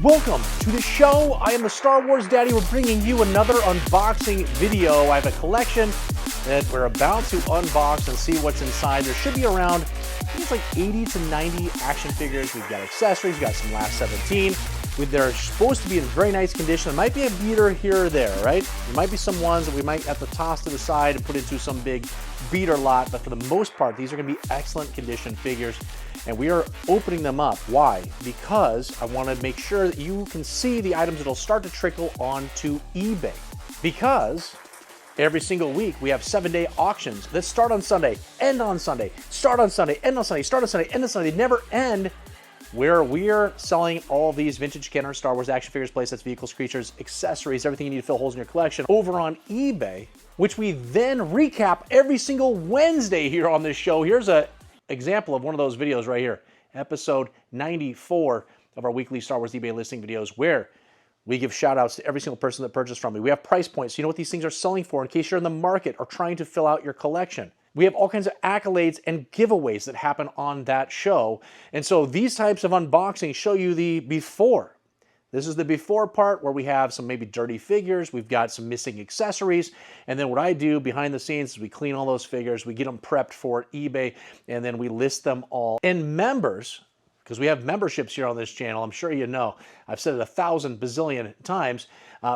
Welcome to the show. I am the Star Wars Daddy. We're bringing you another unboxing video. I have a collection that we're about to unbox and see what's inside. There should be around, I think it's like 80 to 90 action figures. We've got accessories, we've got some last 17. They're supposed to be in very nice condition. There might be a beater here or there, right? There might be some ones that we might have to toss to the side and put into some big beater lot, but for the most part, these are gonna be excellent condition figures. And we are opening them up. Why? Because I want to make sure that you can see the items that'll start to trickle onto eBay. Because every single week we have 7-day auctions that start on Sunday, end on Sunday, start on Sunday, end on Sunday, start on Sunday, end on Sunday, never end, where we're selling all these vintage Kenner Star Wars action figures, playsets, vehicles, creatures, accessories, everything you need to fill holes in your collection over on eBay, which we then recap every single Wednesday here on this show. Here's a example of one of those videos right here, episode 94 of our weekly Star Wars eBay listing videos, where we give shout outs to every single person that purchased from me. We have price points, so you know what these things are selling for in case you're in the market or trying to fill out your collection. We have all kinds of accolades and giveaways that happen on that show. And so these types of unboxings show you the before. This is the before part where we have some maybe dirty figures, we've got some missing accessories, and then what I do behind the scenes is we clean all those figures, we get them prepped for eBay, and then we list them all. And members, because we have memberships here on this channel, I'm sure you know, I've said it 1,000 bazillion times,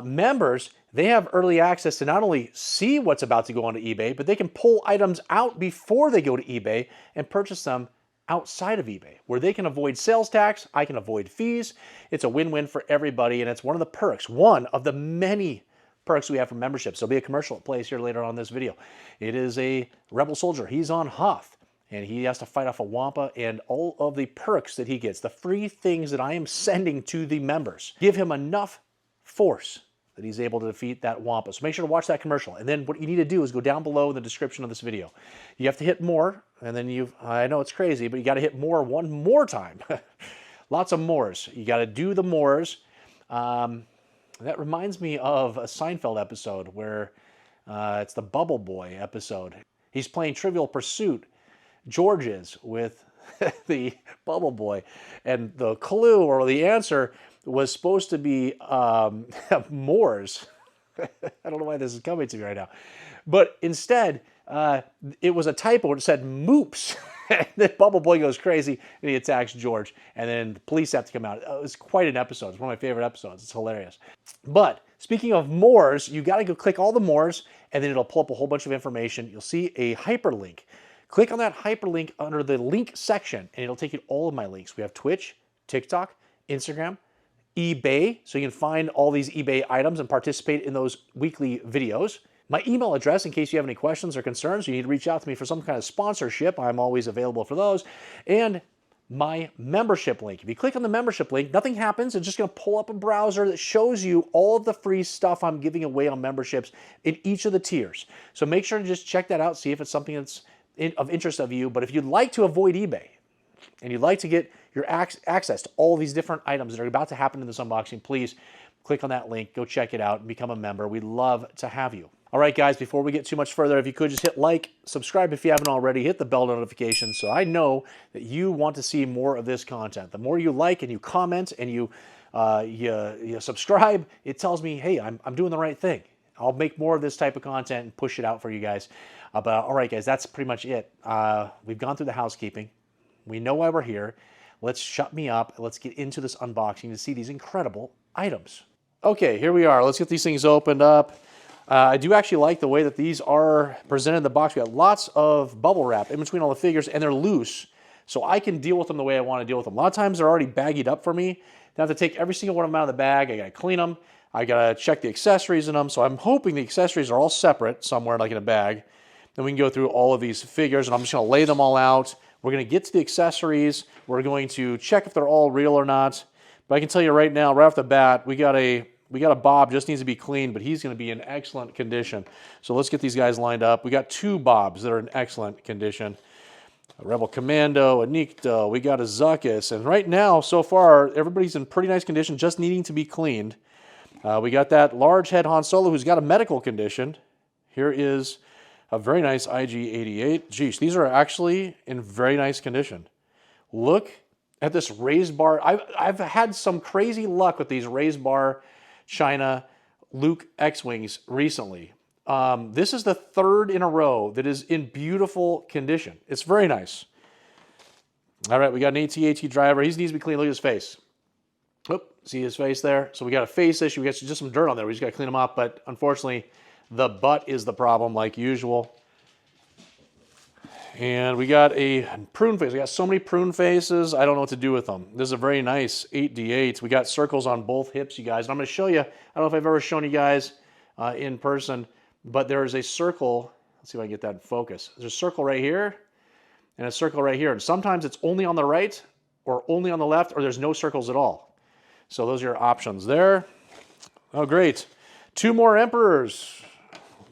members, they have early access to not only see what's about to go onto eBay, but they can pull items out before they go to eBay and purchase them outside of eBay, where they can avoid sales tax, I can avoid fees. It's a win-win for everybody, and it's one of the perks, one of the many perks we have from memberships. There'll be a commercial that plays here later on in this video. It is a Rebel soldier. He's on Hoth, and he has to fight off a Wampa, and all of the perks that he gets, the free things that I am sending to the members, give him enough force that he's able to defeat that Wampa. So make sure to watch that commercial. And then what you need to do is go down below in the description of this video. You have to hit more, and then I know it's crazy, but you got to hit more one more time. Lots of mores. You got to do the mores. That reminds me of a Seinfeld episode where it's the Bubble Boy episode. He's playing Trivial Pursuit. George is with the Bubble Boy. And the clue or the answer was supposed to be Moors. I don't know why this is coming to me right now. But instead, it was a typo. It said Moops. And then Bubble Boy goes crazy and he attacks George. And then the police have to come out. It was quite an episode. It's one of my favorite episodes. It's hilarious. But speaking of Moors, you got to go click all the Moors and then it'll pull up a whole bunch of information. You'll see a hyperlink. Click on that hyperlink under the link section and it'll take you to all of my links. We have Twitch, TikTok, Instagram, eBay, so you can find all these eBay items and participate in those weekly videos. My email address, in case you have any questions or concerns, you need to reach out to me for some kind of sponsorship. I'm always available for those. And my membership link. If you click on the membership link, nothing happens. It's just going to pull up a browser that shows you all of the free stuff I'm giving away on memberships in each of the tiers. So make sure to just check that out, see if it's something that's of interest of you. But if you'd like to avoid eBay, and you'd like to get your access to all these different items that are about to happen in this unboxing, please click on that link, go check it out, and become a member. We'd love to have you. All right, guys, before we get too much further, if you could just hit like, subscribe if you haven't already, hit the bell notification so I know that you want to see more of this content. The more you like and you comment and you subscribe, it tells me, hey, I'm doing the right thing. I'll make more of this type of content and push it out for you guys. But all right, guys, that's pretty much it. We've gone through the housekeeping. We know why we're here. Let's shut me up. Let's get into this unboxing to see these incredible items. Okay, here we are. Let's get these things opened up. I do actually like the way that these are presented in the box. We got lots of bubble wrap in between all the figures, and they're loose, so I can deal with them the way I want to deal with them. A lot of times they're already baggied up for me. I have to take every single one of them out of the bag. I got to clean them. I got to check the accessories in them, so I'm hoping the accessories are all separate somewhere, like in a bag. Then we can go through all of these figures, and I'm just going to lay them all out. We're going to get to the accessories. We're going to check if they're all real or not. But I can tell you right now, right off the bat, we got a Bob, just needs to be cleaned, but he's going to be in excellent condition. So let's get these guys lined up. We got 2 Bobs that are in excellent condition. A Rebel Commando, a Nikto, we got a Zuckuss. And right now, so far, everybody's in pretty nice condition, just needing to be cleaned. We got that large head Han Solo who's got a medical condition. Here is a very nice IG-88. Geez, these are actually in very nice condition. Look at this raised bar. I've had some crazy luck with these raised bar China Luke X-Wings recently. This is the third in a row that is in beautiful condition. It's very nice. All right, we got an AT-AT driver. He needs to be clean. Look at his face. Oop, see his face there? So we got a face issue. We got just some dirt on there. We just got to clean him up. But unfortunately, the butt is the problem, like usual. And we got a prune face. We got so many prune faces. I don't know what to do with them. This is a very nice 8D8. We got circles on both hips, you guys. And I'm going to show you. I don't know if I've ever shown you guys in person, but there is a circle. Let's see if I can get that in focus. There's a circle right here and a circle right here. And sometimes it's only on the right or only on the left, or there's no circles at all. So those are your options there. Oh, great. 2 more Emperors.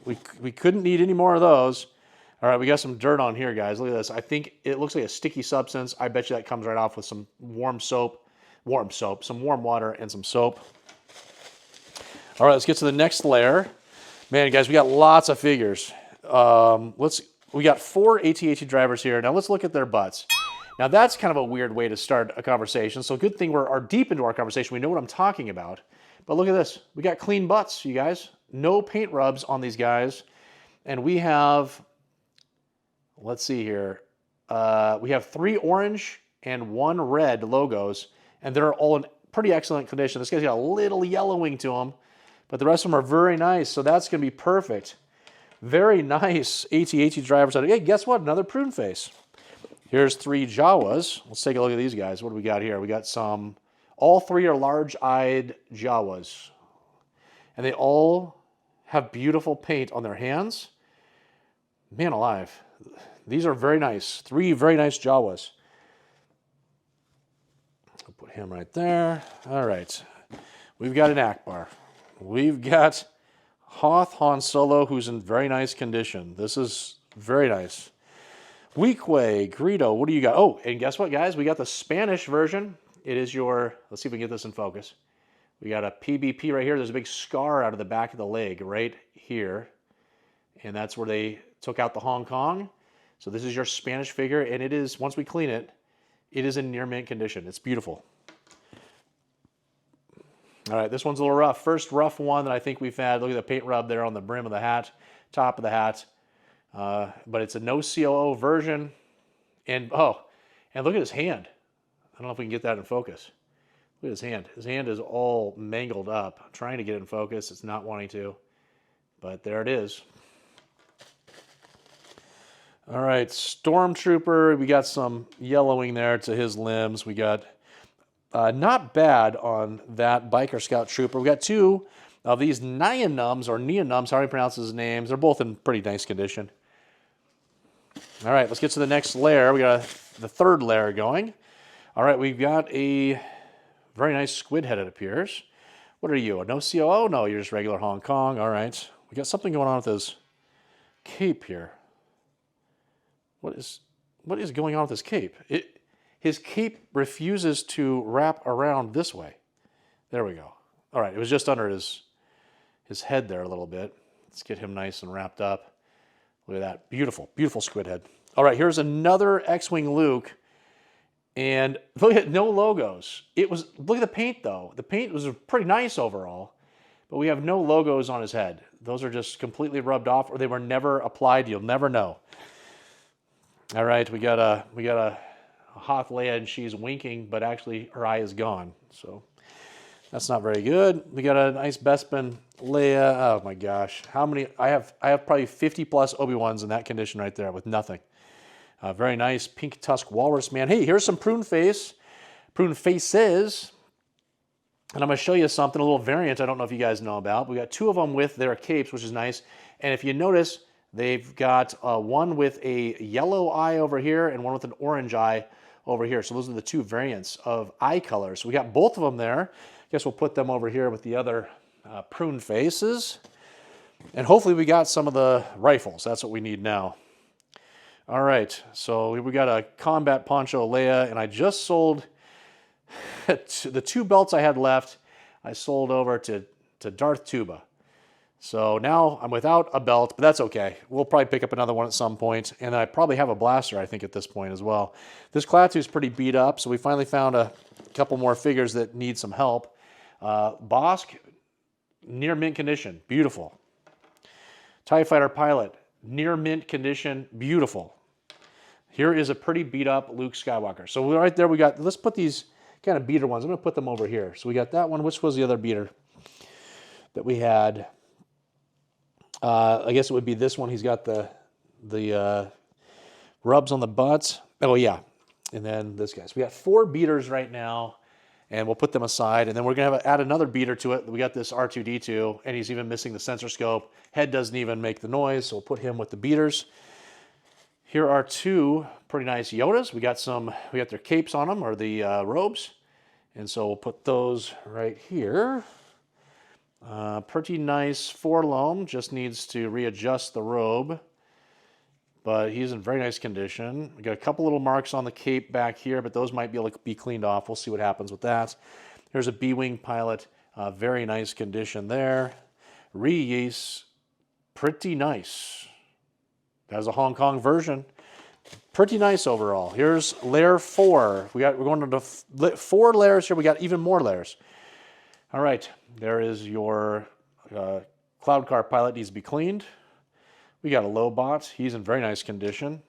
We couldn't need any more of those. All right, we got some dirt on here, guys. Look at this. I think it looks like a sticky substance. I bet you that comes right off with some some warm water and some soap. All right, let's get to the next layer. Man, guys, we got lots of figures. We got 4 AT-AT drivers here. Now let's look at their butts. Now that's kind of a weird way to start a conversation. So good thing we're deep into our conversation. We know what I'm talking about. But look at this. We got clean butts, you guys. No paint rubs on these guys. And we have, let's see here. We have 3 orange and 1 red logos, and they're all in pretty excellent condition. This guy's got a little yellowing to him, but the rest of them are very nice, so that's going to be perfect. Very nice AT-AT drivers. Hey, guess what? Another prune face. Here's 3 Jawas. Let's take a look at these guys. What do we got here? We got some, all 3 are large-eyed Jawas, and they all have beautiful paint on their hands. Man alive. These are very nice. 3 very nice Jawas. I'll put him right there. All right. We've got an Akbar. We've got Hoth Han Solo, who's in very nice condition. This is very nice. Weequay, Greedo, what do you got? Oh, and guess what, guys? We got the Spanish version. It is your, let's see if we can get this in focus. We got a PBP right here. There's a big scar out of the back of the leg right here. And that's where they took out the Hong Kong. So this is your Spanish figure, and it is, once we clean it, it is in near mint condition. It's beautiful. All right, this one's a little rough. First rough one that I think we've had. Look at the paint rub there on the brim of the hat, top of the hat. But it's a no COO version. And, oh, and look at his hand. I don't know if we can get that in focus. Look at his hand. His hand is all mangled up. I'm trying to get it in focus. It's not wanting to. But there it is. All right, Stormtrooper. We got some yellowing there to his limbs. We got not bad on that Biker Scout Trooper. We got 2 of these Nyanums, or Neonums, however you pronounce his names. They're both in pretty nice condition. All right, let's get to the next layer. We got the 3rd layer going. All right, we've got a very nice squid head, it appears. What are you, a no COO? No, you're just regular Hong Kong. All right. We got something going on with his cape here. What is going on with his cape? His cape refuses to wrap around this way. There we go. All right, it was just under his head there a little bit. Let's get him nice and wrapped up. Look at that. Beautiful, beautiful squid head. All right, here's another X-Wing Luke. And look at no logos. Look at the paint, though. The paint was pretty nice overall, but we have no logos on his head. Those are just completely rubbed off, or they were never applied. You'll never know. All right, we got a Hoth Leia, and she's winking, but actually her eye is gone. So that's not very good. We got a nice Bespin Leia. Oh my gosh, how many? I have probably 50 plus Obi-Wans in that condition right there with nothing. Very nice pink tusk walrus man. Hey, here's some prune faces, and I'm going to show you something, a little variant I don't know if you guys know about. We got 2 of them with their capes, which is nice. And if you notice, they've got one with a yellow eye over here and one with an orange eye over here. So those are the 2 variants of eye colors. So we got both of them there. I guess we'll put them over here with the other prune faces. And hopefully we got some of the rifles. That's what we need now. All right, so we got a combat poncho Leia, and I just sold the 2 belts I had left. I sold over to Darth Tuba. So now I'm without a belt, but that's okay. We'll probably pick up another one at some point, and I probably have a blaster, I think, at this point as well. This Klaatu is pretty beat up, so we finally found a couple more figures that need some help. Bossk, near mint condition, beautiful. TIE Fighter Pilot, near mint condition, beautiful. Here is a pretty beat up Luke Skywalker. So right there we got, let's put these kind of beater ones. I'm going to put them over here. So we got that one. Which was the other beater that we had? I guess it would be this one. He's got the rubs on the butts. Oh, yeah. And then this guy. So we got 4 beaters right now, and we'll put them aside. And then we're going to add another beater to it. We got this R2-D2, and he's even missing the sensor scope. Head doesn't even make the noise, so we'll put him with the beaters. Here are 2 pretty nice Yodas. We got their capes on them, or the robes. And so we'll put those right here. Pretty nice Forlom, just needs to readjust the robe, but he's in very nice condition. We got a couple little marks on the cape back here, but those might be able to be cleaned off. We'll see what happens with that. There's a B-Wing pilot, very nice condition there. Ree-Yees, pretty nice. That's a Hong Kong version. Pretty nice overall. Here's layer 4. We're going into 4 layers here. We got even more layers. All right, there is your Cloud Car pilot, needs to be cleaned. We got a Lobot. He's in very nice condition.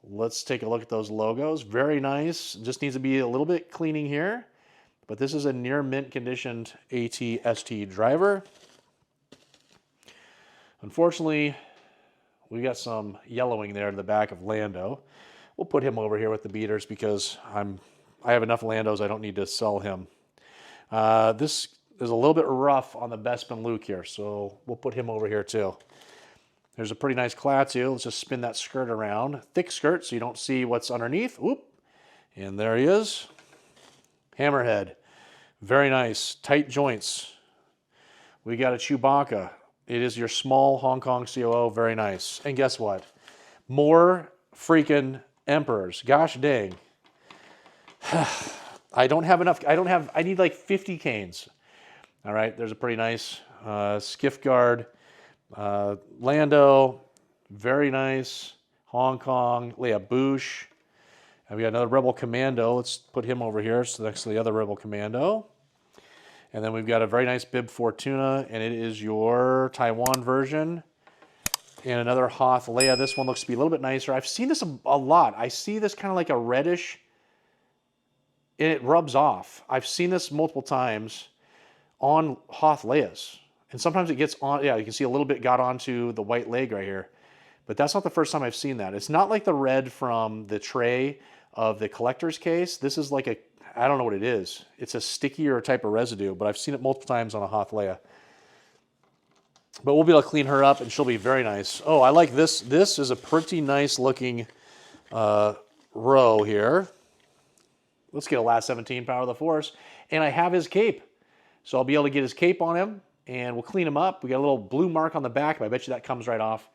Let's take a look at those logos. Very nice. Just needs to be a little bit cleaning here. But this is a near mint conditioned AT-ST driver. Unfortunately, we got some yellowing there in the back of Lando. We'll put him over here with the beaters because I have enough Landos, I don't need to sell him. This is a little bit rough on the Bespin Luke here, so we'll put him over here too. There's a pretty nice Klaatu. Let's just spin that skirt around. Thick skirt so you don't see what's underneath. Whoop. And there he is. Hammerhead. Very nice. Tight joints. We got a Chewbacca. It is your small Hong Kong COO. Very nice. And guess what? More freaking Emperors. Gosh dang. I don't have enough. I need like 50 canes. All right, there's a pretty nice Skiff Guard. Lando, very nice. Hong Kong, Leia Bouche. And we got another Rebel Commando. Let's put him over here. So next to the other Rebel Commando. And then we've got a very nice Bib Fortuna, and it is your Taiwan version. And another Hoth Leia. This one looks to be a little bit nicer. I've seen this a lot. I see this kind of like a reddish, and it rubs off. I've seen this multiple times on Hoth Leias. And sometimes it gets on, yeah, you can see a little bit got onto the white leg right here. But that's not the first time I've seen that. It's not like the red from the tray of the collector's case. This is like I don't know what it is. It's a stickier type of residue, but I've seen it multiple times on a Hoth Leia. But we'll be able to clean her up, and she'll be very nice. Oh, I like this. This is a pretty nice looking row here. Let's get a last 17 Power of the Force. And I have his cape. So I'll be able to get his cape on him, and we'll clean him up. We got a little blue mark on the back, but I bet you that comes right off.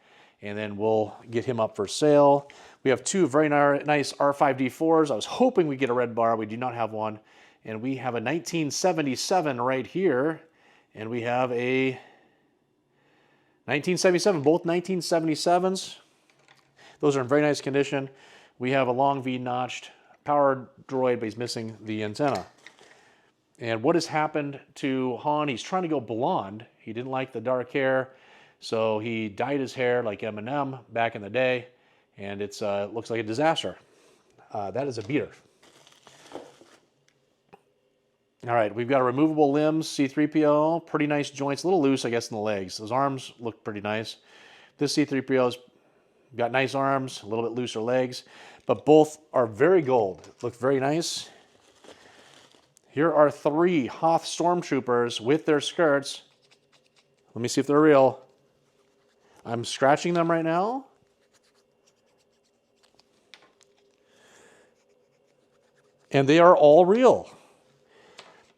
And then we'll get him up for sale. We have 2 very nice R5D4s. I was hoping we'd get a red bar. We do not have one. And we have a 1977 right here. And we have a 1977, both 1977s. Those are in very nice condition. We have a long V notched power droid, but he's missing the antenna. And what has happened to Han? He's trying to go blonde. He didn't like the dark hair, so he dyed his hair like Eminem back in the day, and it looks like a disaster. That is a beater. All right, we've got a removable limbs, C-3PO, pretty nice joints, a little loose, I guess, in the legs. Those arms look pretty nice. This C-3PO's got nice arms, a little bit looser legs, but both are very gold. Look very nice. Here are 3 Hoth Stormtroopers with their skirts. Let me see if they're real. I'm scratching them right now. And they are all real.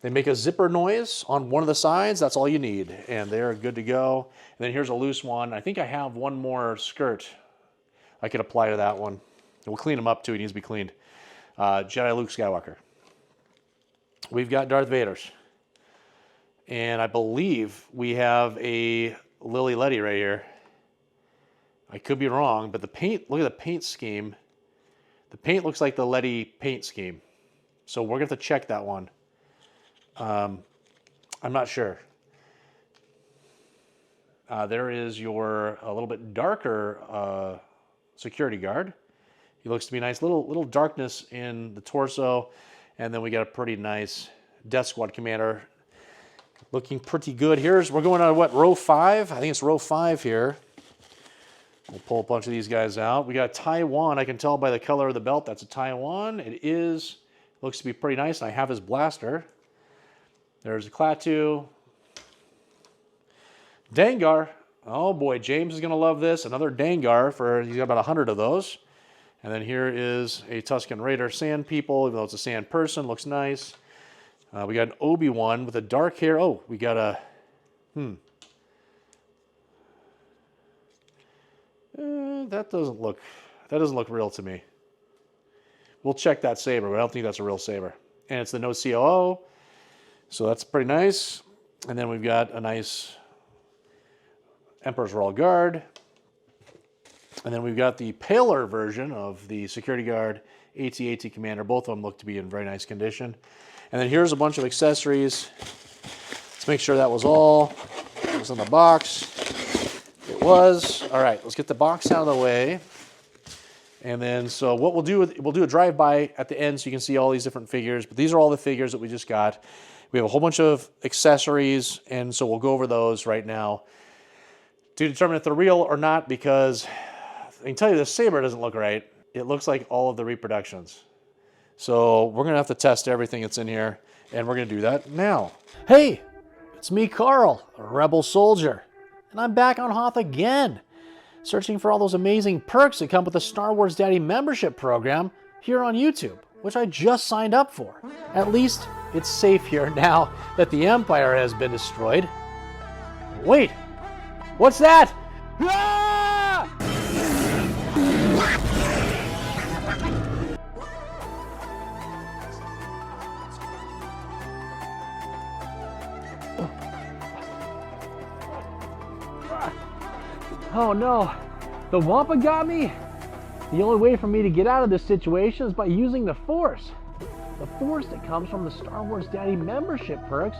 They make a zipper noise on one of the sides. That's all you need. And they're good to go. And then here's a loose one. I think I have one more skirt I could apply to that one. We'll clean him up too. He needs to be cleaned. Jedi Luke Skywalker. We've got Darth Vader's. And I believe we have a Lily Letty right here. I could be wrong, but the paint, look at the paint scheme. The paint looks like the Letty paint scheme. So we're going to have to check that one. I'm not sure. There is your a little bit darker security guard. He looks to be nice. Little darkness in the torso. And then we got a pretty nice Death Squad commander. Looking pretty good. We're going on what, row 5? I think it's row 5 here. We'll pull a bunch of these guys out. We got Taiwan. I can tell by the color of the belt that's a Taiwan. It is. Looks to be pretty nice. And I have his blaster. There's a Klaatu. Dengar. Oh boy, James is going to love this. Another Dengar. He's got about 100 of those. And then here is a Tusken Raider Sand People, even though it's a sand person. Looks nice. We got an Obi-Wan with a dark hair. Oh, we got a... that doesn't look real to me. We'll check that saber, but I don't think that's a real saber. And it's the no COO, so that's pretty nice. And then we've got a nice Emperor's Royal Guard. And then we've got the paler version of the security guard AT-AT Commander. Both of them look to be in very nice condition. And then here's a bunch of accessories. Let's make sure that was all. It was in the box. It was. All right, let's get the box out of the way. And then, so what we'll do a drive-by at the end so you can see all these different figures. But these are all the figures that we just got. We have a whole bunch of accessories, and so we'll go over those right now to determine if they're real or not, because I can tell you the saber doesn't look right. It looks like all of the reproductions. So we're going to have to test everything that's in here, and we're going to do that now. Hey, it's me, Carl, a rebel soldier, and I'm back on Hoth again, searching for all those amazing perks that come with the Star Wars Daddy membership program here on YouTube, which I just signed up for. At least it's safe here now that the Empire has been destroyed. Wait, what's that? Ah! Oh no, the Wampa got me? The only way for me to get out of this situation is by using the Force. The Force that comes from the Star Wars Daddy membership perks,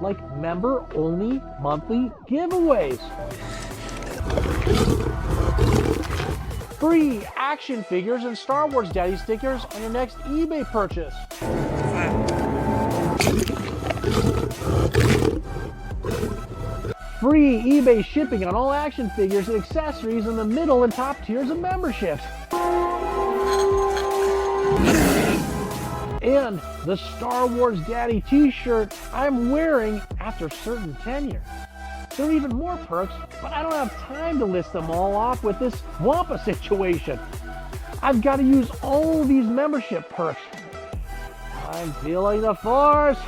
like member-only monthly giveaways. Free action figures and Star Wars Daddy stickers on your next eBay purchase. Free eBay shipping on all action figures and accessories in the middle and top tiers of memberships. And the Star Wars Daddy t-shirt I'm wearing after certain tenure. There are even more perks, but I don't have time to list them all off with this Wampa situation. I've got to use all these membership perks. I'm feeling the Force.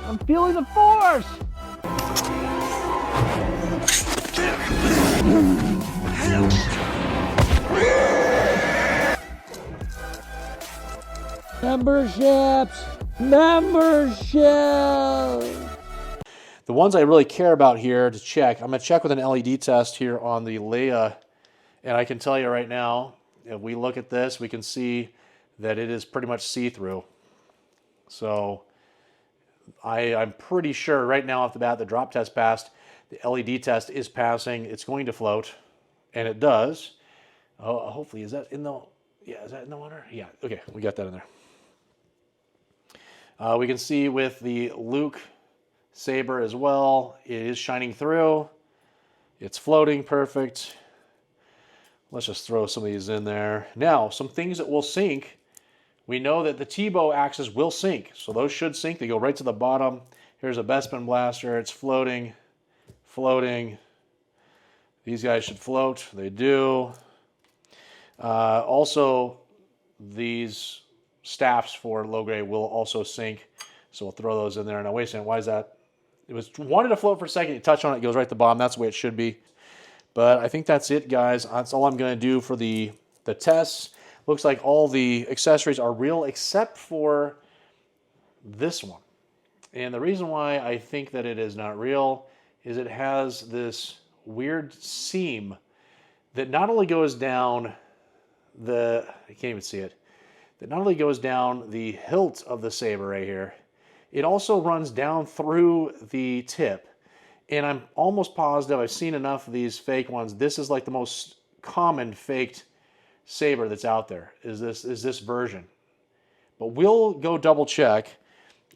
I'm feeling the Force. Memberships! The ones I really care about here to check, I'm going to check with an LED test here on the Leia, and I can tell you right now, if we look at this, we can see that it is pretty much see-through. So I'm pretty sure right now off the bat the drop test passed. The LED test is passing. It's going to float, and it does. Oh, hopefully, is that in the water? Yeah, okay, we got that in there. We can see with the Luke saber as well, it is shining through. It's floating perfect. Let's just throw some of these in there. Now, some things that will sync. We know that the T-bow axes will sync, so those should sync. They go right to the bottom. Here's a Bespin blaster. It's floating. Floating. These guys should float. They do. Also, these staffs for Logray will also sync. So we'll throw those in there. Now, wait a second. Why is that? It wanted to float for a second. You touch on it, it goes right to the bottom. That's the way it should be. But I think that's it, guys. That's all I'm going to do for the tests. Looks like all the accessories are real except for this one. And the reason why I think that it is not real is it has this weird seam that not only goes down I can't even see it, that not only goes down the hilt of the saber right here, it also runs down through the tip. And I'm almost positive, I've seen enough of these fake ones, this is like the most common faked saber that's out there, is this version. But we'll go double check.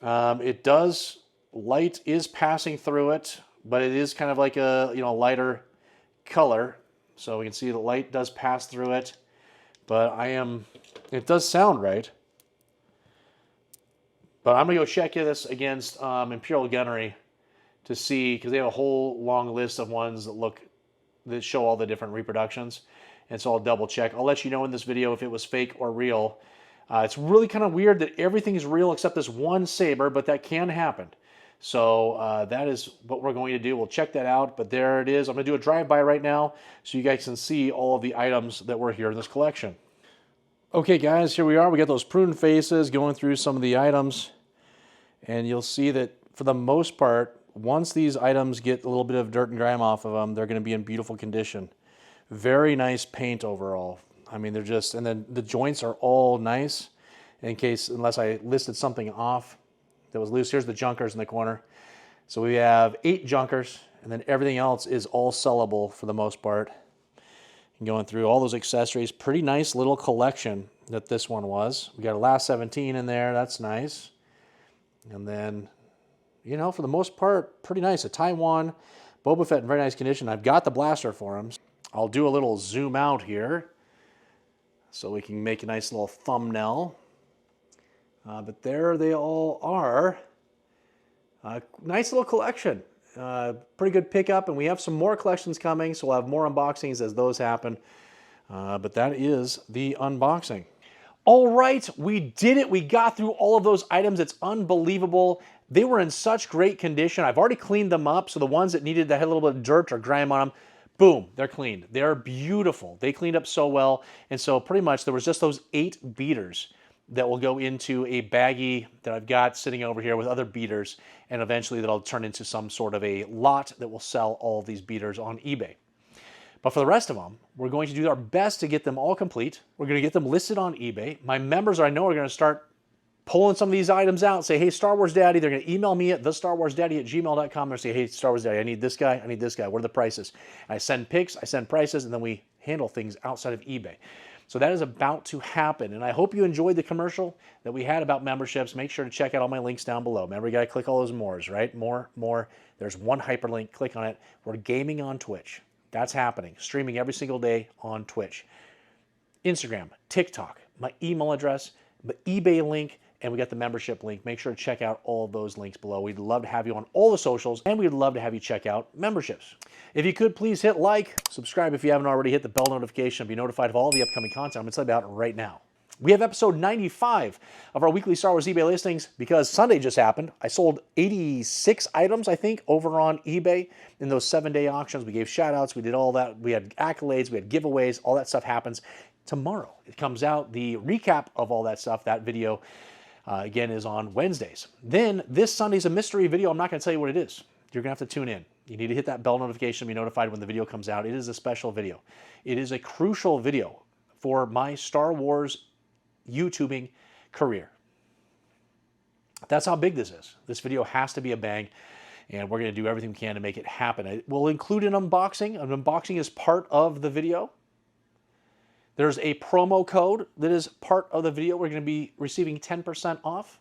Light is passing through it, but it is kind of like a lighter color. So we can see the light does pass through it. But it does sound right. But I'm going to go check this against Imperial Gunnery to see, because they have a whole long list of ones that show all the different reproductions. And so I'll double check. I'll let you know in this video if it was fake or real. It's really kind of weird that everything is real except this one saber, but that can happen. So that is what we're going to do. We'll check that out, but there it is. I'm going to do a drive-by right now so you guys can see all of the items that were here in this collection. Okay, guys, here we are. We got those prune faces going through some of the items, and you'll see that for the most part, once these items get a little bit of dirt and grime off of them, they're going to be in beautiful condition. Very nice paint overall. I mean, and then the joints are all nice unless I listed something off that was loose. Here's the junkers in the corner. So we have 8 junkers, and then everything else is all sellable for the most part. And going through all those accessories, pretty nice little collection that this one was. We got a Last 17 in there, that's nice. And then, for the most part, pretty nice. A Taiwan Boba Fett in very nice condition. I've got the blaster for him. I'll do a little zoom out here so we can make a nice little thumbnail. But there they all are. Nice little collection. Pretty good pickup, and we have some more collections coming, so we'll have more unboxings as those happen. But that is the unboxing. All right, we did it. We got through all of those items. It's unbelievable. They were in such great condition. I've already cleaned them up, so the ones that had a little bit of dirt or grime on them, boom, they're cleaned. They're beautiful. They cleaned up so well. And so pretty much there was just those 8 beaters that will go into a baggie that I've got sitting over here with other beaters, and eventually that'll turn into some sort of a lot that will sell all of these beaters on eBay. But for the rest of them, we're going to do our best to get them all complete. We're going to get them listed on eBay. My members, I know, are going to start pulling some of these items out and say, hey, Star Wars Daddy. They're going to email me at thestarwarsdaddy@gmail.com and say, hey, Star Wars Daddy, I need this guy, I need this guy. What are the prices? And I send pics, I send prices, and then we handle things outside of eBay. So that is about to happen, and I hope you enjoyed the commercial that we had about memberships. Make sure to check out all my links down below. Remember, you got to click all those mores, right? More. There's one hyperlink. Click on it. We're gaming on Twitch. That's happening. Streaming every single day on Twitch. Instagram, TikTok, my email address, the eBay link, and we got the membership link. Make sure to check out all of those links below. We'd love to have you on all the socials, and we'd love to have you check out memberships. If you could, please hit like, subscribe if you haven't already, hit the bell notification, and be notified of all the upcoming content I'm going to tell you about right now. We have episode 95 of our weekly Star Wars eBay listings because Sunday just happened. I sold 86 items, I think, over on eBay in those 7-day auctions. We gave shout-outs. We did all that. We had accolades. We had giveaways. All that stuff happens tomorrow. It comes out. The recap of all that stuff, that video, again, is on Wednesdays. Then this Sunday's a mystery video. I'm not going to tell you what it is. You're going to have to tune in. You need to hit that bell notification to be notified when the video comes out. It is a special video. It is a crucial video for my Star Wars YouTubing career. That's how big this is. This video has to be a bang, and we're going to do everything we can to make it happen. We'll include an unboxing. An unboxing is part of the video. There's a promo code that is part of the video. We're going to be receiving 10% off.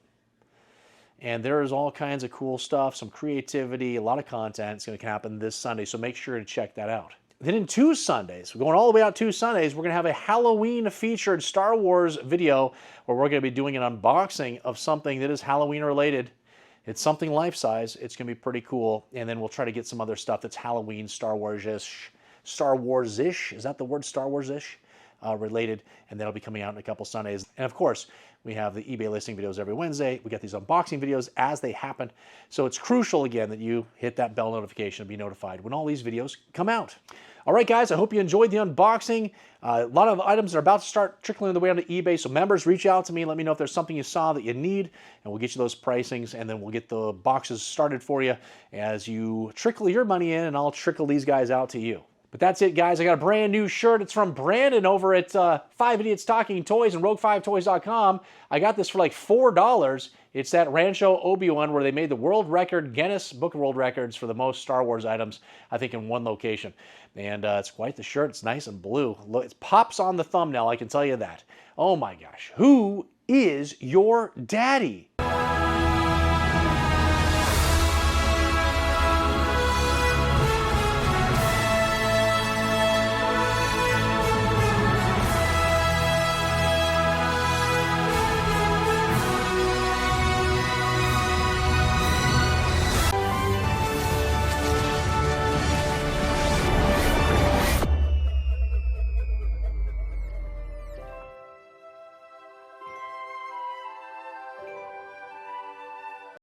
And there is all kinds of cool stuff, some creativity, a lot of content. It's going to happen this Sunday, so make sure to check that out. Then in 2 Sundays, we're going all the way out 2 Sundays, we're going to have a Halloween-featured Star Wars video where we're going to be doing an unboxing of something that is Halloween-related. It's something life-size. It's going to be pretty cool. And then we'll try to get some other stuff that's Halloween, Star Wars-ish. Star Wars-ish? Is that the word, Star Wars-ish? Related, and that'll be coming out in a couple Sundays. And of course, we have the eBay listing videos every Wednesday. We got these unboxing videos as they happen. So it's crucial, again, that you hit that bell notification and be notified when all these videos come out. All right, guys, I hope you enjoyed the unboxing. A lot of items are about to start trickling their way onto eBay, so members, reach out to me. Let me know if there's something you saw that you need, and we'll get you those pricings, and then we'll get the boxes started for you as you trickle your money in, and I'll trickle these guys out to you. But that's it, guys. I got a brand new shirt. It's from Brandon over at 5 Idiots Talking Toys and Rogue5Toys.com. I got this for like $4. It's that Rancho Obi-Wan where they made the world record, Guinness Book of World Records for the most Star Wars items, I think, in one location. And it's quite the shirt. It's nice and blue. Look, it pops on the thumbnail, I can tell you that. Oh my gosh. Who is your daddy?